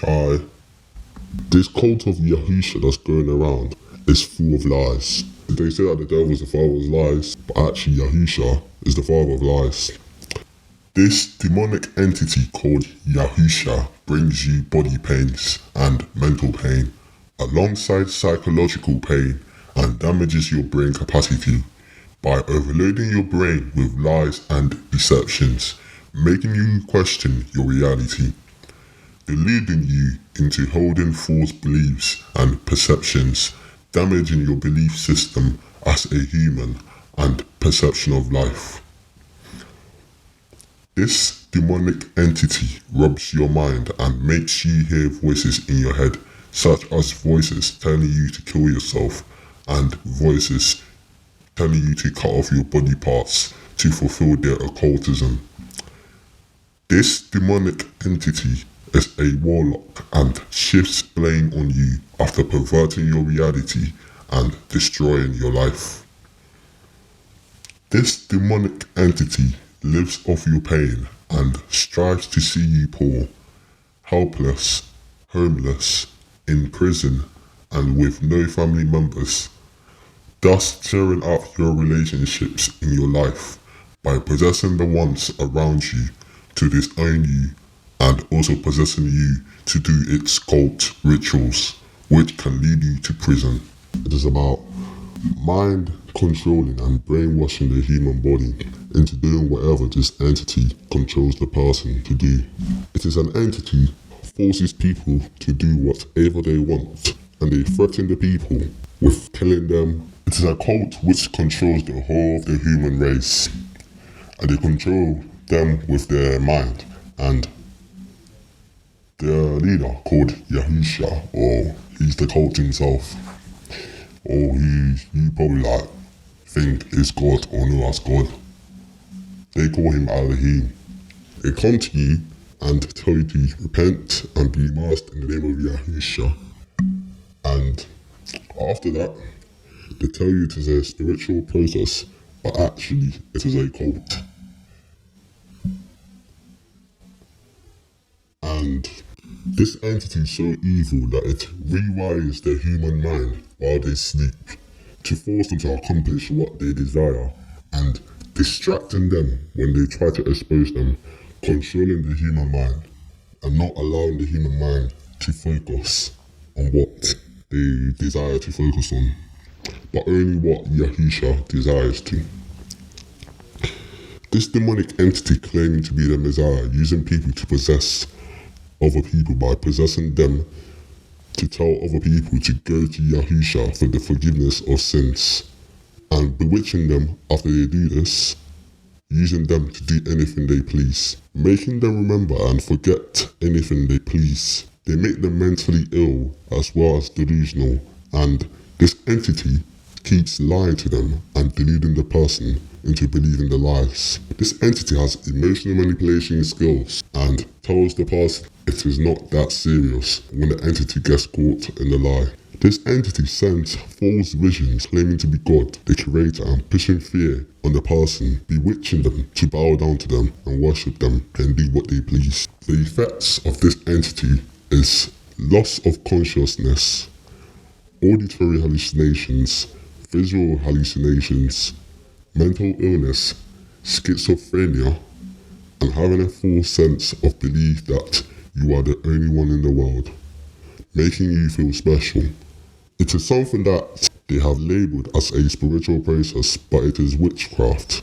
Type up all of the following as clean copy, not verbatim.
Hi. This cult of Yahusha that's going around is full of lies. They say that the devil is the father of lies, but actually Yahusha is the father of lies. This demonic entity called Yahusha brings you body pains and mental pain, alongside psychological pain, and damages your brain capacity by overloading your brain with lies and deceptions, making you question your reality, deluding you into holding false beliefs and perceptions, damaging your belief system as a human and perception of life. This demonic entity robs your mind and makes you hear voices in your head, such as voices telling you to kill yourself and voices telling you to cut off your body parts to fulfill their occultism. This demonic entity is a warlock and shifts blame on you after perverting your reality and destroying your life. This demonic entity lives off your pain and strives to see you poor, helpless, homeless, in prison, and with no family members, thus tearing up your relationships in your life by possessing the ones around you to disown you, and also possessing you to do its cult rituals, which can lead you to prison. It is about mind controlling and brainwashing the human body into doing whatever this entity controls the person to do. It is an entity that forces people to do whatever they want, and they threaten the people with killing them. It is a cult which controls the whole of the human race, and they control them with their mind. And their leader, called Yahusha, or he's the cult himself, or who you probably think is God or know as God, they call him Elohim. They come to you and tell you to repent and be immersed in the name of Yahusha. And after that, they tell you it is a spiritual process, but actually it is a cult. And this entity is so evil that it rewires the human mind while they sleep to force them to accomplish what they desire, and distracting them when they try to expose them, controlling the human mind and not allowing the human mind to focus on what they desire to focus on, but only what Yahusha desires to. This demonic entity claiming to be the Messiah, using people to possess other people by possessing them to tell other people to go to Yahusha for the forgiveness of sins, and bewitching them after they do this, using them to do anything they please, making them remember and forget anything they please. They make them mentally ill as well as delusional, and this entity keeps lying to them and deluding the person into believing the lies. This entity has emotional manipulation skills and tells the person it is not that serious when the entity gets caught in the lie. This entity sends false visions claiming to be God, the creator, and pushing fear on the person, bewitching them to bow down to them and worship them and do what they please. The effects of this entity is loss of consciousness, auditory hallucinations, visual hallucinations, mental illness, schizophrenia, and having a full sense of belief that you are the only one in the world, making you feel special. It is something that they have labelled as a spiritual process, but it is witchcraft.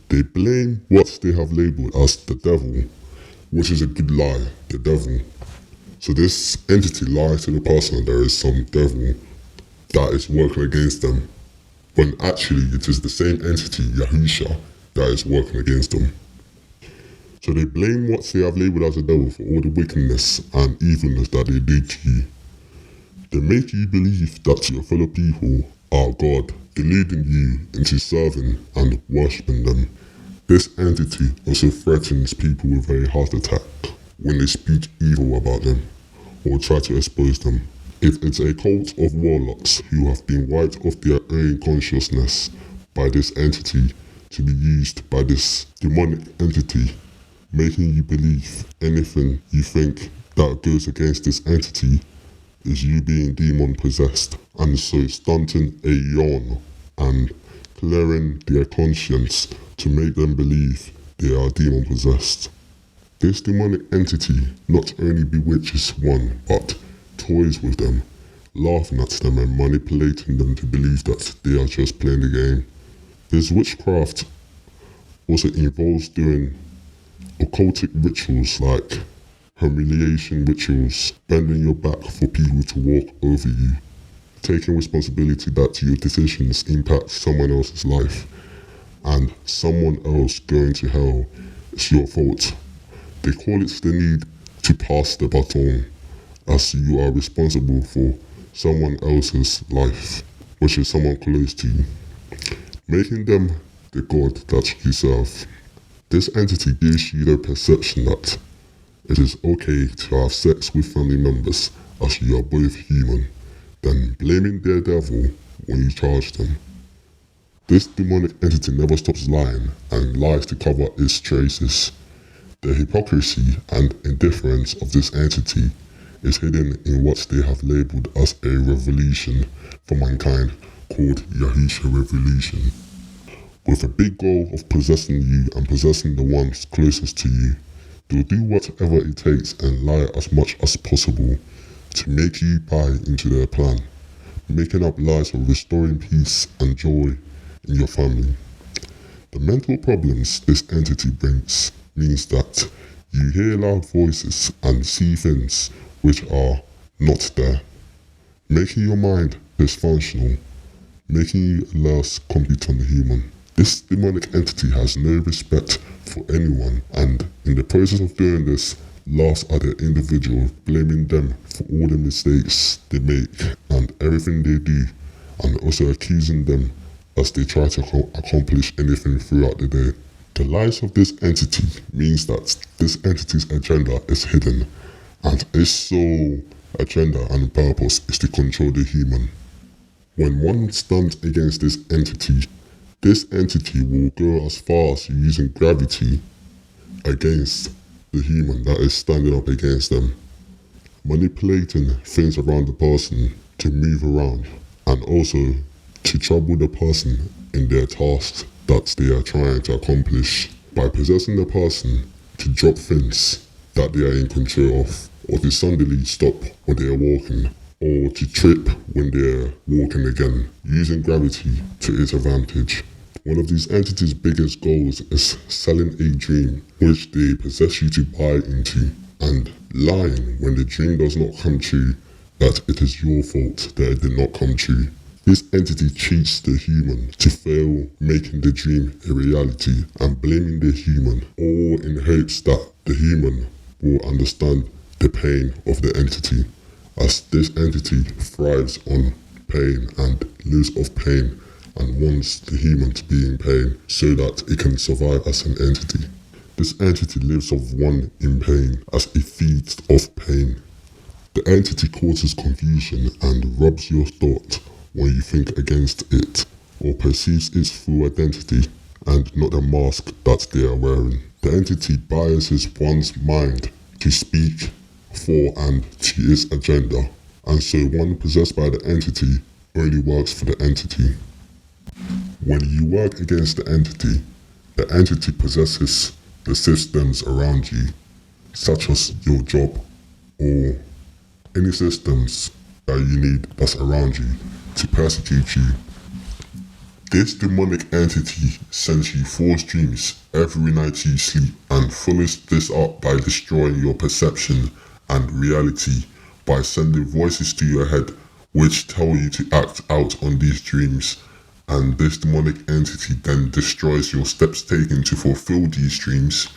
They blame what they have labelled as the devil, which is a good lie, the devil. So this entity lies to the person that there is some devil that is working against them, when actually it is the same entity, Yahusha, that is working against them. So they blame what they have labelled as the devil for all the wickedness and evilness that they do to you. They make you believe that your fellow people are God, deluding you into serving and worshipping them. This entity also threatens people with a heart attack when they speak evil about them or try to expose them. It is a cult of warlocks who have been wiped off their own consciousness by this entity to be used by this demonic entity, making you believe anything you think that goes against this entity is you being demon possessed, and so stunting a yawn and clearing their conscience to make them believe they are demon possessed. This demonic entity not only bewitches one, but toys with them, laughing at them and manipulating them to believe that they are just playing the game. This witchcraft also involves doing occultic rituals like humiliation rituals, bending your back for people to walk over you, taking responsibility that your decisions impact someone else's life, and someone else going to hell is your fault. They call it the need to pass the baton, as you are responsible for someone else's life, which is someone close to you, making them the god that you serve. This entity gives you the perception that it is okay to have sex with family members as you are both human, then blaming their devil when you charge them. This demonic entity never stops lying and lies to cover its traces. The hypocrisy and indifference of this entity is hidden in what they have labeled as a revolution for mankind called Yahusha revolution, with a big goal of possessing you and possessing the ones closest to you. They'll do whatever it takes and lie as much as possible to make you buy into their plan, making up lies of restoring peace and joy in your family. The mental problems this entity brings means that you hear loud voices and see things which are not there, making your mind dysfunctional, making you less competent human. This demonic entity has no respect for anyone, and in the process of doing this, laughs at the individual, blaming them for all the mistakes they make and everything they do, and also accusing them as they try to accomplish anything throughout the day. The lies of this entity means that this entity's agenda is hidden, and its sole agenda and purpose is to control the human. When one stands against this entity will go as far as using gravity against the human that is standing up against them, manipulating things around the person to move around, and also to trouble the person in their tasks that they are trying to accomplish by possessing the person to drop things that they are in control of, or to suddenly stop when they are walking, or to trip when they are walking again, using gravity to its advantage. One of these entities' biggest goals is selling a dream which they possess you to buy into, and lying when the dream does not come true that it is your fault that it did not come true. This entity cheats the human to fail making the dream a reality and blaming the human, all in hopes that the human will understand the pain of the entity, as this entity thrives on pain and lives off pain and wants the human to be in pain so that it can survive as an entity. This entity lives off one in pain as it feeds off pain. The entity causes confusion and robs your thought when you think against it, or perceives its full identity and not the mask that they are wearing. The entity biases one's mind to speak for and to its agenda, and so one possessed by the entity only works for the entity. When you work against the entity possesses the systems around you, such as your job or any systems that you need that's around you to persecute you. This demonic entity sends you false dreams every night you sleep and follows this up by destroying your perception and reality by sending voices to your head which tell you to act out on these dreams, and this demonic entity then destroys your steps taken to fulfill these dreams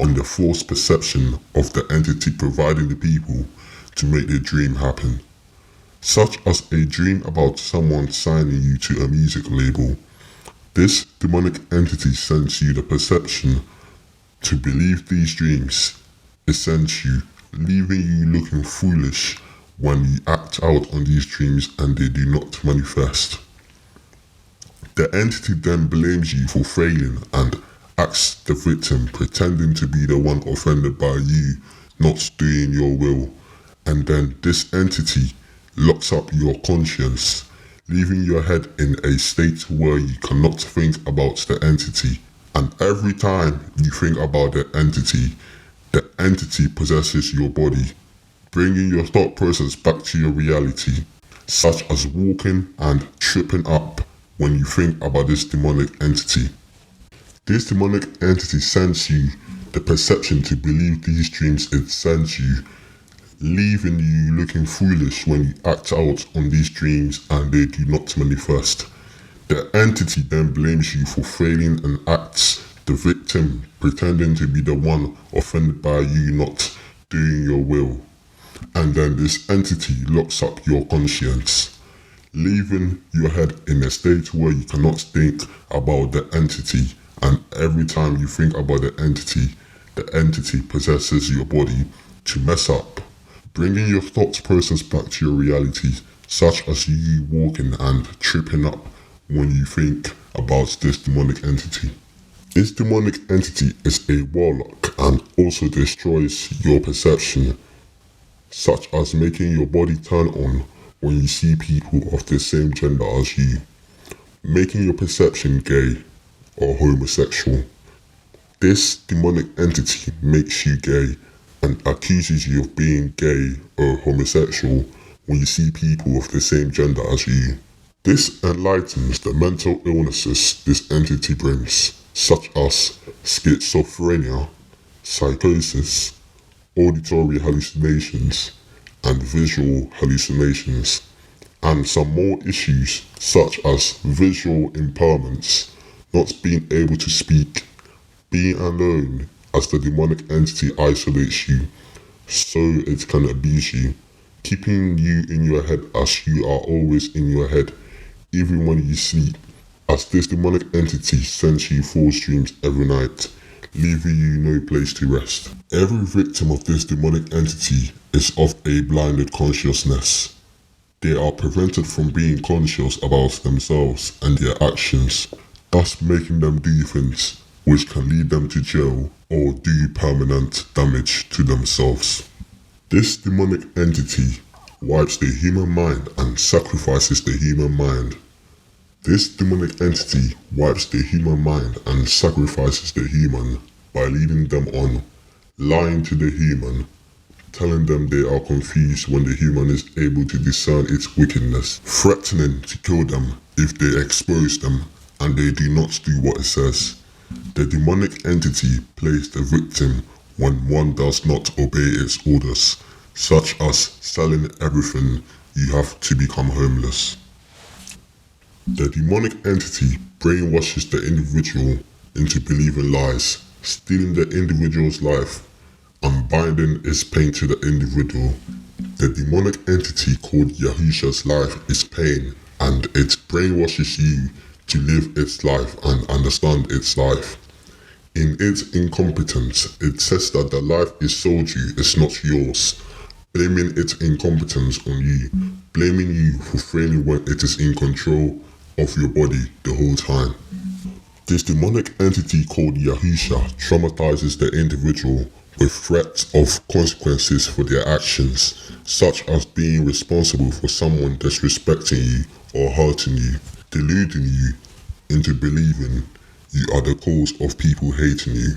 on the false perception of the entity providing the people to make the dream happen, such as a dream about someone signing you to a music label. This demonic entity sends you the perception to believe these dreams. It sends you, leaving you looking foolish when you act out on these dreams and they do not manifest. The entity then blames you for failing and acts the victim, pretending to be the one offended by you not doing your will. And then this entity locks up your conscience, leaving your head in a state where you cannot think about the entity. And every time you think about the entity possesses your body, bringing your thought process back to your reality, such as walking and tripping up when you think about this demonic entity. This demonic entity sends you the perception to believe these dreams it sends you, leaving you looking foolish when you act out on these dreams and they do not manifest. The entity then blames you for failing and acts the victim, pretending to be the one offended by you not doing your will. And then this entity locks up your conscience, leaving your head in a state where you cannot think about the entity, and every time you think about the entity possesses your body to mess up, bringing your thoughts process back to your reality, such as you walking and tripping up when you think about this demonic entity. This demonic entity is a warlock and also destroys your perception, such as making your body turn on when you see people of the same gender as you, making your perception gay or homosexual. This demonic entity makes you gay and accuses you of being gay or homosexual when you see people of the same gender as you. This enlightens the mental illnesses this entity brings, such as schizophrenia, psychosis, auditory hallucinations, and visual hallucinations, and some more issues such as visual impairments, not being able to speak, being alone as the demonic entity isolates you so it can abuse you, keeping you in your head as you are always in your head, even when you sleep, as this demonic entity sends you false dreams every night, leaving you no place to rest. Every victim of this demonic entity is of a blinded consciousness. They are prevented from being conscious about themselves and their actions, thus making them do things which can lead them to jail or do permanent damage to themselves. This demonic entity wipes the human mind and sacrifices the human mind. This demonic entity wipes the human mind and sacrifices the human by leading them on, lying to the human, telling them they are confused when the human is able to discern its wickedness, threatening to kill them if they expose them and they do not do what it says. The demonic entity plays the victim when one does not obey its orders, such as selling everything you have to become homeless. The demonic entity brainwashes the individual into believing lies, stealing the individual's life and binding its pain to the individual. The demonic entity called Yahusha's life is pain, and it brainwashes you to live its life and understand its life. In its incompetence, it says that the life it sold you is not yours, blaming its incompetence on you, blaming you for failing when it is in control of your body the whole time. This demonic entity called Yahusha traumatizes the individual with threats of consequences for their actions, such as being responsible for someone disrespecting you or hurting you, deluding you into believing you are the cause of people hating you.